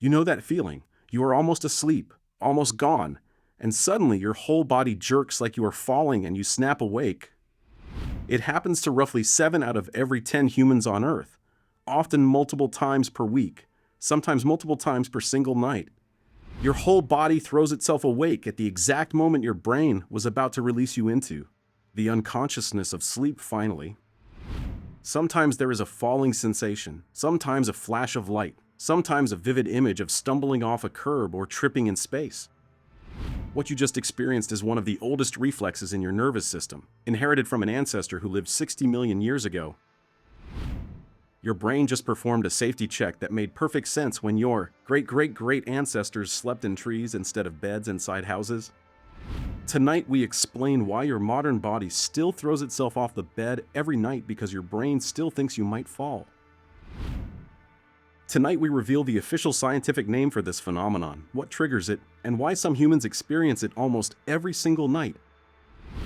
You know that feeling. You are almost asleep, almost gone, and suddenly your whole body jerks like you are falling and you snap awake. It happens to roughly 7 out of every 10 humans on Earth, often multiple times per week, sometimes multiple times per single night. Your whole body throws itself awake at the exact moment your brain was about to release you into the unconsciousness of sleep finally. Sometimes there is a falling sensation, sometimes a flash of light, sometimes a vivid image of stumbling off a curb or tripping in space. What you just experienced is one of the oldest reflexes in your nervous system, inherited from an ancestor who lived 60 million years ago. Your brain just performed a safety check that made perfect sense when your great-great-great ancestors slept in trees instead of beds inside houses. Tonight we explain why your modern body still throws itself off the bed every night because your brain still thinks you might fall. Tonight we reveal the official scientific name for this phenomenon, what triggers it, and why some humans experience it almost every single night.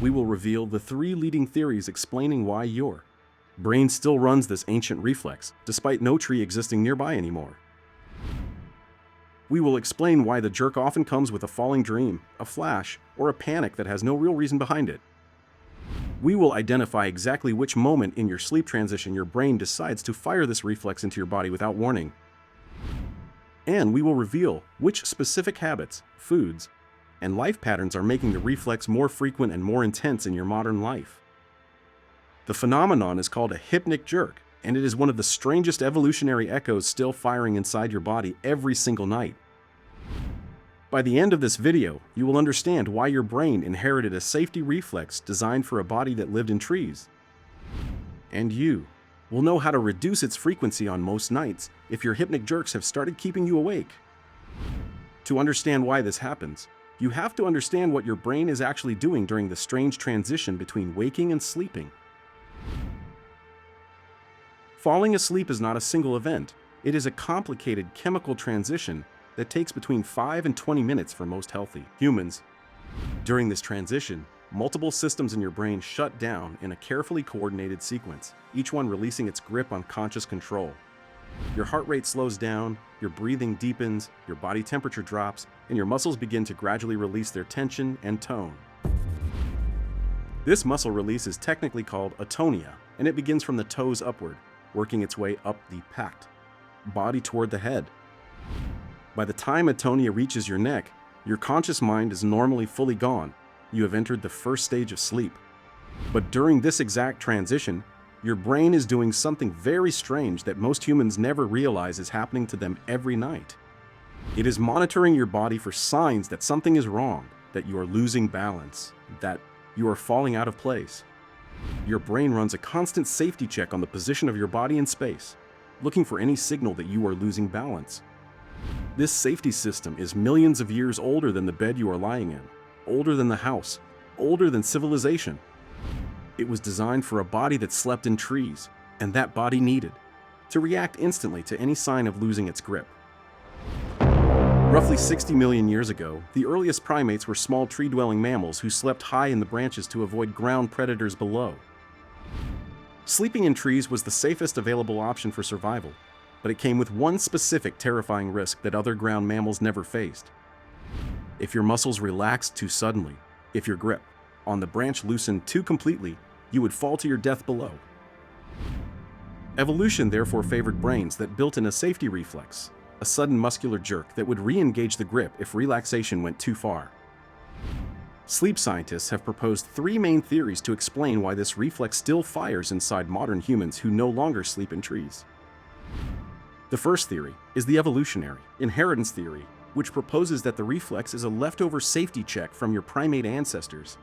We will reveal the 3 leading theories explaining why your brain still runs this ancient reflex, despite no tree existing nearby anymore. We will explain why the jerk often comes with a falling dream, a flash, or a panic that has no real reason behind it. We will identify exactly which moment in your sleep transition your brain decides to fire this reflex into your body without warning. And we will reveal which specific habits, foods, and life patterns are making the reflex more frequent and more intense in your modern life. The phenomenon is called a hypnic jerk, and it is one of the strangest evolutionary echoes still firing inside your body every single night. By the end of this video, you will understand why your brain inherited a safety reflex designed for a body that lived in trees. And you will know how to reduce its frequency on most nights if your hypnic jerks have started keeping you awake. To understand why this happens, you have to understand what your brain is actually doing during the strange transition between waking and sleeping. Falling asleep is not a single event. It is a complicated chemical transition that takes between 5 and 20 minutes for most healthy humans. During this transition, multiple systems in your brain shut down in a carefully coordinated sequence, each one releasing its grip on conscious control. Your heart rate slows down, your breathing deepens, your body temperature drops, and your muscles begin to gradually release their tension and tone. This muscle release is technically called atonia, and it begins from the toes upward, working its way up the packed body toward the head. By the time atonia reaches your neck, your conscious mind is normally fully gone. You have entered the first stage of sleep. But during this exact transition, your brain is doing something very strange that most humans never realize is happening to them every night. It is monitoring your body for signs that something is wrong, that you are losing balance, that you are falling out of place. Your brain runs a constant safety check on the position of your body in space, looking for any signal that you are losing balance. This safety system is millions of years older than the bed you are lying in, older than the house, older than civilization. It was designed for a body that slept in trees, and that body needed to react instantly to any sign of losing its grip. Roughly 60 million years ago, the earliest primates were small tree-dwelling mammals who slept high in the branches to avoid ground predators below. Sleeping in trees was the safest available option for survival, but it came with one specific terrifying risk that other ground mammals never faced. If your muscles relaxed too suddenly, if your grip on the branch loosened too completely, you would fall to your death below. Evolution therefore favored brains that built in a safety reflex, a sudden muscular jerk that would re-engage the grip if relaxation went too far. Sleep scientists have proposed 3 main theories to explain why this reflex still fires inside modern humans who no longer sleep in trees. The first theory is the evolutionary inheritance theory, which proposes that the reflex is a leftover safety check from your primate ancestors.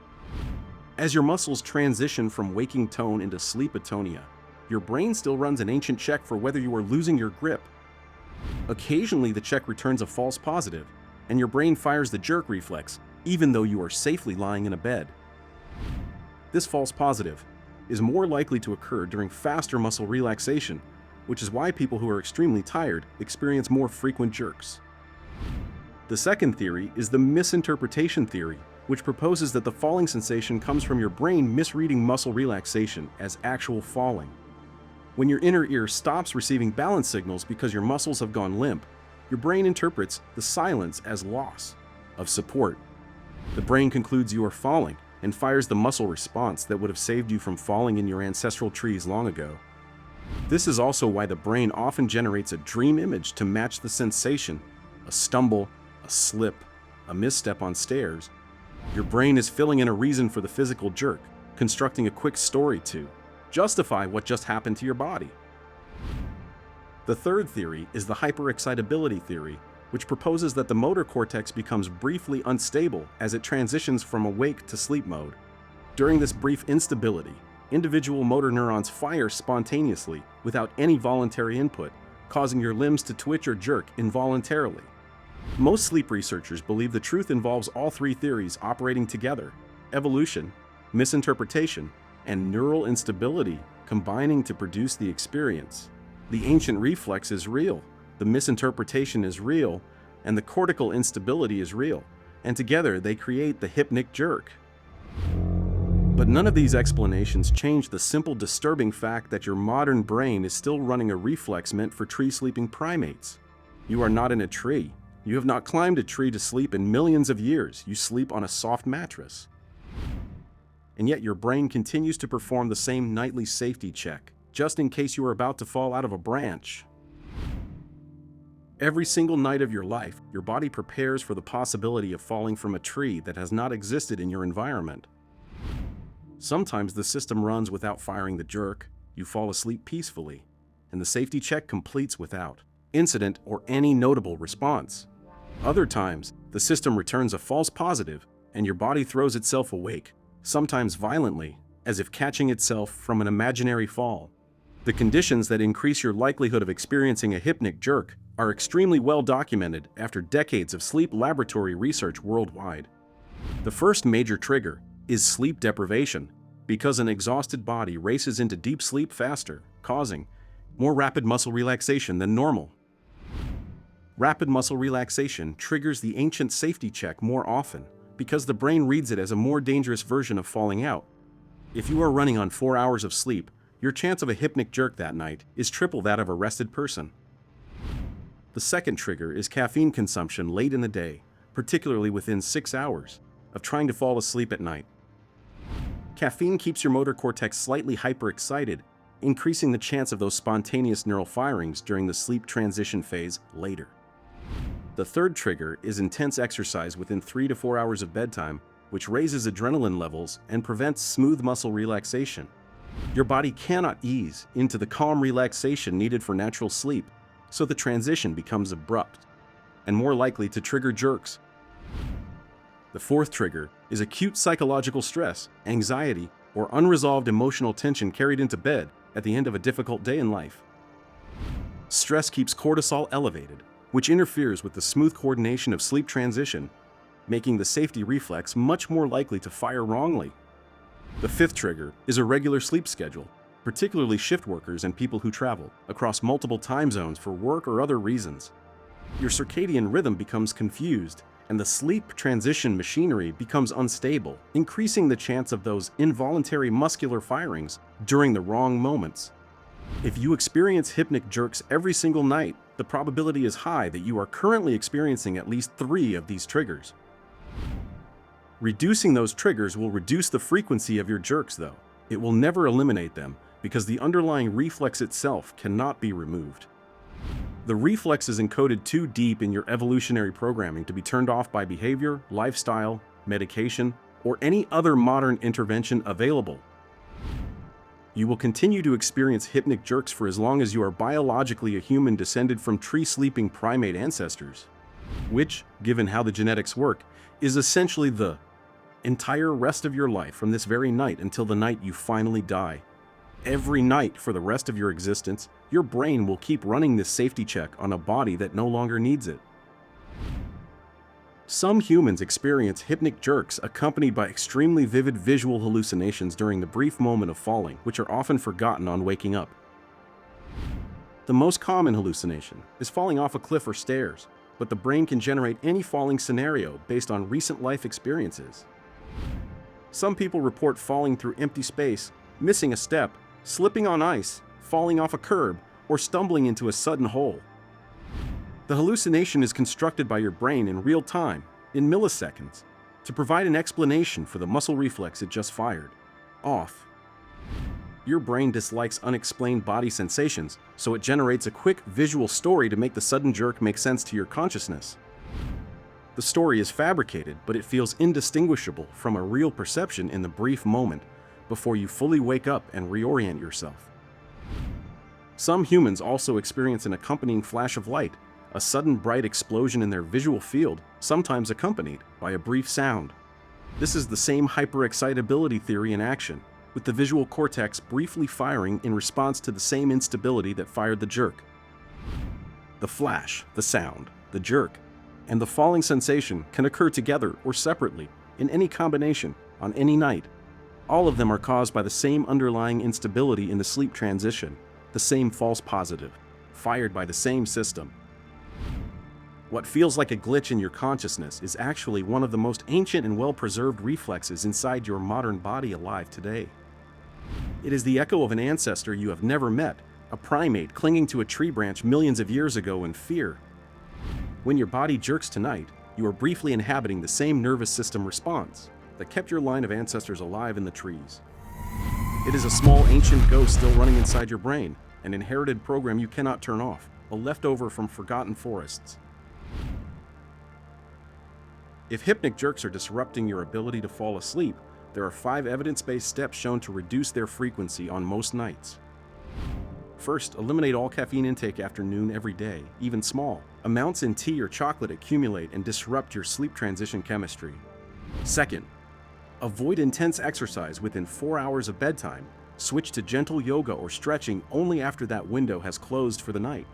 As your muscles transition from waking tone into sleep atonia, your brain still runs an ancient check for whether you are losing your grip. Occasionally, the check returns a false positive, and your brain fires the jerk reflex, even though you are safely lying in a bed. This false positive is more likely to occur during faster muscle relaxation, which is why people who are extremely tired experience more frequent jerks. The second theory is the misinterpretation theory, which proposes that the falling sensation comes from your brain misreading muscle relaxation as actual falling. When your inner ear stops receiving balance signals because your muscles have gone limp, Your brain interprets the silence as loss of support. The brain concludes you are falling and fires the muscle response that would have saved you from falling in your ancestral trees long ago. This is also why the brain often generates a dream image to match the sensation: a stumble, a slip, a misstep on stairs. Your brain is filling in a reason for the physical jerk, constructing a quick story to justify what just happened to your body. The third theory is the hyperexcitability theory, which proposes that the motor cortex becomes briefly unstable as it transitions from awake to sleep mode. During this brief instability, individual motor neurons fire spontaneously without any voluntary input, causing your limbs to twitch or jerk involuntarily. Most sleep researchers believe the truth involves all three theories operating together: evolution, misinterpretation, and neural instability combining to produce the experience. The ancient reflex is real, the misinterpretation is real, and the cortical instability is real, and together they create the hypnic jerk. But none of these explanations change the simple disturbing fact that your modern brain is still running a reflex meant for tree-sleeping primates. You are not in a tree. You have not climbed a tree to sleep in millions of years. You sleep on a soft mattress. And yet your brain continues to perform the same nightly safety check, just in case you are about to fall out of a branch. Every single night of your life, your body prepares for the possibility of falling from a tree that has not existed in your environment. Sometimes the system runs without firing the jerk, you fall asleep peacefully, and the safety check completes without incident or any notable response. Other times, the system returns a false positive, and your body throws itself awake, sometimes violently, as if catching itself from an imaginary fall. The conditions that increase your likelihood of experiencing a hypnic jerk are extremely well documented after decades of sleep laboratory research worldwide. The first major trigger is sleep deprivation, because an exhausted body races into deep sleep faster, causing more rapid muscle relaxation than normal. Rapid muscle relaxation triggers the ancient safety check more often, because the brain reads it as a more dangerous version of falling out. If you are running on 4 hours of sleep, your chance of a hypnic jerk that night is triple that of a rested person. The second trigger is caffeine consumption late in the day, particularly within 6 hours of trying to fall asleep at night. Caffeine keeps your motor cortex slightly hyperexcited, increasing the chance of those spontaneous neural firings during the sleep transition phase later. The third trigger is intense exercise within 3 to 4 hours of bedtime, which raises adrenaline levels and prevents smooth muscle relaxation. Your body cannot ease into the calm relaxation needed for natural sleep, so the transition becomes abrupt and more likely to trigger jerks. The fourth trigger is acute psychological stress, anxiety, or unresolved emotional tension carried into bed at the end of a difficult day in life. Stress keeps cortisol elevated, which interferes with the smooth coordination of sleep transition, making the safety reflex much more likely to fire wrongly. The fifth trigger is a regular sleep schedule, particularly shift workers and people who travel across multiple time zones for work or other reasons. Your circadian rhythm becomes confused, and the sleep transition machinery becomes unstable, increasing the chance of those involuntary muscular firings during the wrong moments. If you experience hypnic jerks every single night, the probability is high that you are currently experiencing at least 3 of these triggers. Reducing those triggers will reduce the frequency of your jerks, though. It will never eliminate them, because the underlying reflex itself cannot be removed. The reflex is encoded too deep in your evolutionary programming to be turned off by behavior, lifestyle, medication, or any other modern intervention available. You will continue to experience hypnic jerks for as long as you are biologically a human descended from tree-sleeping primate ancestors, which, given how the genetics work, is essentially the entire rest of your life from this very night until the night you finally die. Every night for the rest of your existence, your brain will keep running this safety check on a body that no longer needs it. Some humans experience hypnic jerks accompanied by extremely vivid visual hallucinations during the brief moment of falling, which are often forgotten on waking up. The most common hallucination is falling off a cliff or stairs, but the brain can generate any falling scenario based on recent life experiences. Some people report falling through empty space, missing a step, slipping on ice, falling off a curb, or stumbling into a sudden hole. The hallucination is constructed by your brain in real time, in milliseconds, to provide an explanation for the muscle reflex it just fired. Off. Your brain dislikes unexplained body sensations, so it generates a quick visual story to make the sudden jerk make sense to your consciousness. The story is fabricated, but it feels indistinguishable from a real perception in the brief moment before you fully wake up and reorient yourself. Some humans also experience an accompanying flash of light, a sudden bright explosion in their visual field, sometimes accompanied by a brief sound. This is the same hyperexcitability theory in action, with the visual cortex briefly firing in response to the same instability that fired the jerk. The flash, the sound, the jerk, and the falling sensation can occur together or separately, in any combination, on any night. All of them are caused by the same underlying instability in the sleep transition, the same false positive, fired by the same system. What feels like a glitch in your consciousness is actually one of the most ancient and well-preserved reflexes inside your modern body alive today. It is the echo of an ancestor you have never met, a primate clinging to a tree branch millions of years ago in fear. When your body jerks tonight, you are briefly inhabiting the same nervous system response that kept your line of ancestors alive in the trees. It is a small ancient ghost still running inside your brain, an inherited program you cannot turn off, a leftover from forgotten forests. If hypnic jerks are disrupting your ability to fall asleep, there are 5 evidence-based steps shown to reduce their frequency on most nights. First, eliminate all caffeine intake after noon every day, even small. Amounts in tea or chocolate accumulate and disrupt your sleep transition chemistry. Second, avoid intense exercise within 4 hours of bedtime. Switch to gentle yoga or stretching only after that window has closed for the night.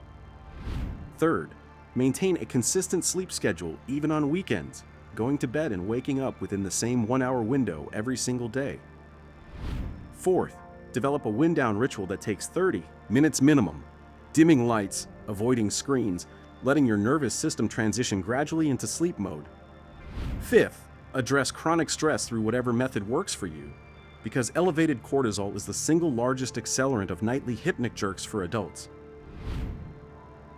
Third, maintain a consistent sleep schedule even on weekends, going to bed and waking up within the same 1-hour window every single day. Fourth, develop a wind-down ritual that takes 30 minutes minimum. Dimming lights, avoiding screens, letting your nervous system transition gradually into sleep mode. Fifth, address chronic stress through whatever method works for you, because elevated cortisol is the single largest accelerant of nightly hypnic jerks for adults.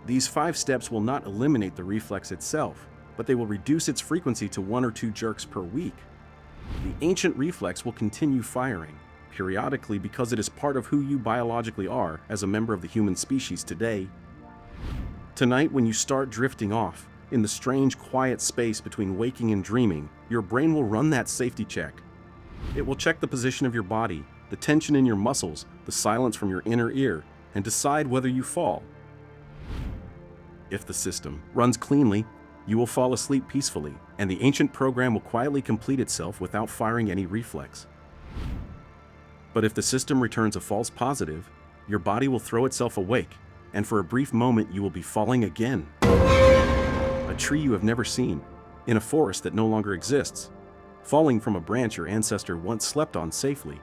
These 5 steps will not eliminate the reflex itself, but they will reduce its frequency to 1 or 2 jerks per week. The ancient reflex will continue firing, periodically, because it is part of who you biologically are as a member of the human species today. Tonight, when you start drifting off, in the strange, quiet space between waking and dreaming, your brain will run that safety check. It will check the position of your body, the tension in your muscles, the silence from your inner ear, and decide whether you fall. If the system runs cleanly, you will fall asleep peacefully, and the ancient program will quietly complete itself without firing any reflex. But if the system returns a false positive, your body will throw itself awake, and for a brief moment you will be falling again. A tree you have never seen, in a forest that no longer exists, falling from a branch your ancestor once slept on safely.